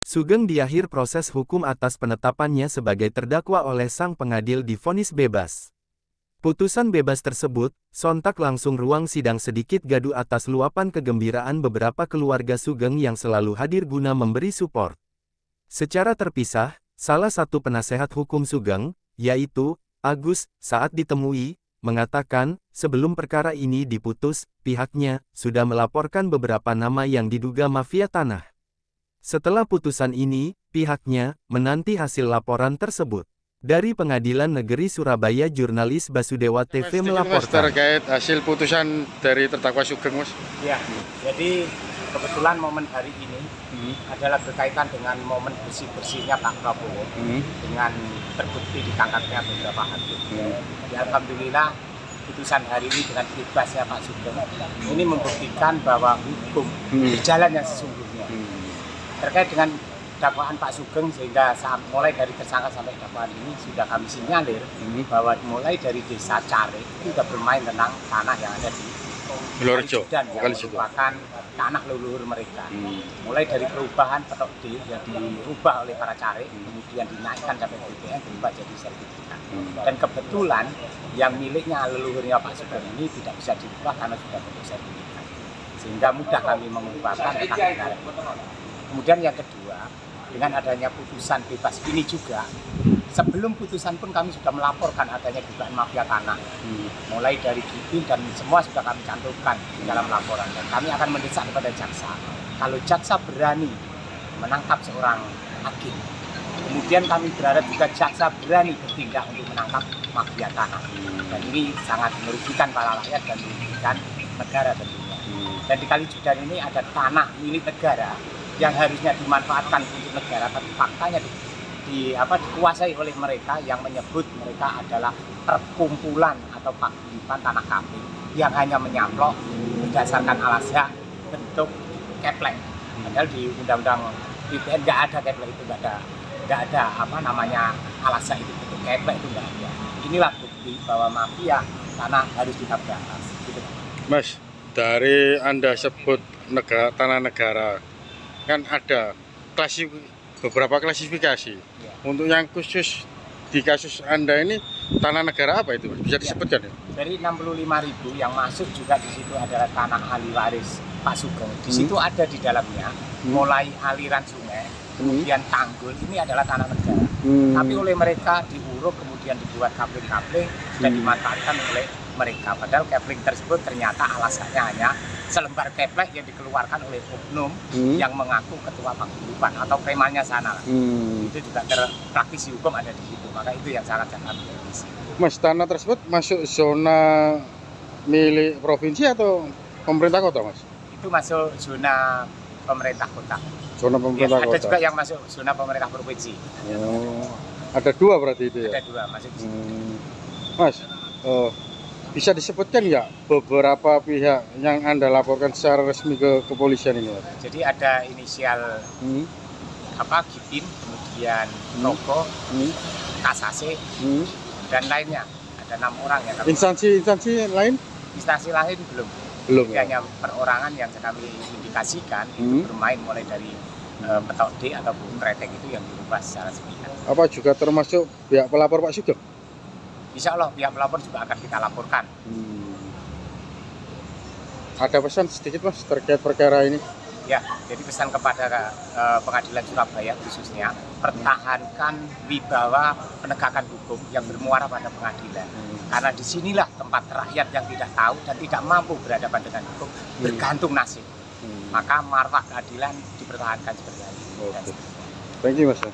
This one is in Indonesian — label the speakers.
Speaker 1: Sugeng di akhir proses hukum atas penetapannya sebagai terdakwa oleh sang pengadil divonis bebas. Putusan bebas tersebut, sontak langsung ruang sidang sedikit gaduh atas luapan kegembiraan beberapa keluarga Sugeng yang selalu hadir guna memberi support. Secara terpisah, salah satu penasehat hukum Sugeng, yaitu Agus, saat ditemui, mengatakan, sebelum perkara ini diputus, pihaknya sudah melaporkan beberapa nama yang diduga mafia tanah. Setelah putusan ini, pihaknya menanti hasil laporan tersebut. Dari Pengadilan Negeri Surabaya, jurnalis Basudewa TV melaporkan.
Speaker 2: Terkait hasil putusan dari terdakwa Sugeng, Mas.
Speaker 3: Ya, jadi kebetulan momen hari ini adalah berkaitan dengan momen bersih-bersihnya Pak Prabowo dengan terbukti ditangkapnya beberapa hakim. Ya, alhamdulillah putusan hari ini dengan bebasnya Pak Sugeng ini membuktikan bahwa hukum berjalan yang sesungguhnya. Terkait dengan dakwaan Pak Sugeng, sehingga mulai dari tersangka sampai dakwaan ini sudah kami sinyalir bahwa mulai dari desa Care itu sudah bermain tentang tanah yang ada di
Speaker 2: Blorjo
Speaker 3: dan yang merupakan tanah leluhur mereka. Mulai dari perubahan petok D yang dirubah oleh para Care, kemudian dinaikkan sampai BPN berubah jadi sertifikat. Dan kebetulan yang miliknya leluhurnya Pak Sugeng ini tidak bisa dirubah karena sudah bentuk sertifikat, sehingga mudah kami mengubahkan hak negara. Kemudian yang kedua, dengan adanya putusan bebas ini juga, sebelum putusan pun kami sudah melaporkan adanya dugaan mafia tanah. Mulai dari Gipin dan semua sudah kami cantumkan di dalam laporan. Dan kami akan mendesak kepada jaksa, kalau jaksa berani menangkap seorang hakim, kemudian kami berharap juga jaksa berani bertindak untuk menangkap mafia tanah. Dan ini sangat merugikan para rakyat dan merugikan negara tentunya. Dan di Kalijudan ini ada tanah milik negara yang harusnya dimanfaatkan untuk negara, tapi faktanya dikuasai oleh mereka yang menyebut mereka adalah perkumpulan atau paguyuban tanah kambing yang hanya menyamplok berdasarkan alasnya bentuk keplek. Padahal di undang-undang BPN nggak ada keplek itu, nggak ada alasnya itu bentuk keplek itu nggak ada. Inilah bukti bahwa mafia tanah harus kita berantas. Gitu.
Speaker 2: Mas, dari Anda sebut tanah negara, kan ada beberapa klasifikasi.
Speaker 3: Ya.
Speaker 2: Untuk yang khusus di kasus Anda ini, tanah negara apa itu? Bisa disebutkan ya?
Speaker 3: Dari 65.000 yang masuk juga di situ adalah tanah ahli waris Pak Sugeng. Di situ ada di dalamnya mulai aliran sungai, kemudian tanggul, ini adalah tanah negara. Tapi oleh mereka diuruk, kemudian dibuat kapling-kapling dan dimanfaatkan oleh mereka. Padahal kapling tersebut ternyata alasannya hanya selembar keplek yang dikeluarkan oleh oknum yang mengaku ketua paguyuban atau premannya sana. Itu juga praktisi hukum ada di situ, maka itu yang sangat kritisi.
Speaker 2: Mas, tanah tersebut masuk zona milik provinsi atau pemerintah kota, Mas?
Speaker 3: Itu masuk zona pemerintah kota.
Speaker 2: Zona pemerintah kota.
Speaker 3: Ada juga yang masuk zona pemerintah provinsi.
Speaker 2: Ada dua berarti itu ya?
Speaker 3: Ada dua masuk di situ.
Speaker 2: Mas, bisa disebutkan ya beberapa pihak yang Anda laporkan secara resmi ke kepolisian ini, Mas?
Speaker 3: Jadi ada inisial Gipin, kemudian Roko, Kasase, dan lainnya. Ada 6 orang yang kami.
Speaker 2: Instansi lain?
Speaker 3: Instansi lain belum.
Speaker 2: Belum.
Speaker 3: Jadi hanya perorangan yang kami indikasikan itu bermain mulai dari petok D atau bung kretek itu yang dirubah secara sepihak.
Speaker 2: Apa juga termasuk pihak pelapor Pak Sugeng?
Speaker 3: Insya Allah pihak pelapor juga akan kita laporkan.
Speaker 2: Ada pesan sedikit, Mas, terkait perkara ini?
Speaker 3: Ya, jadi pesan kepada Pengadilan Surabaya khususnya, pertahankan wibawa penegakan hukum yang bermuara pada pengadilan. Karena disinilah tempat rakyat yang tidak tahu dan tidak mampu berhadapan dengan hukum bergantung nasib. Maka marwah keadilan dipertahankan seperti ini.
Speaker 2: Thank you, Mas.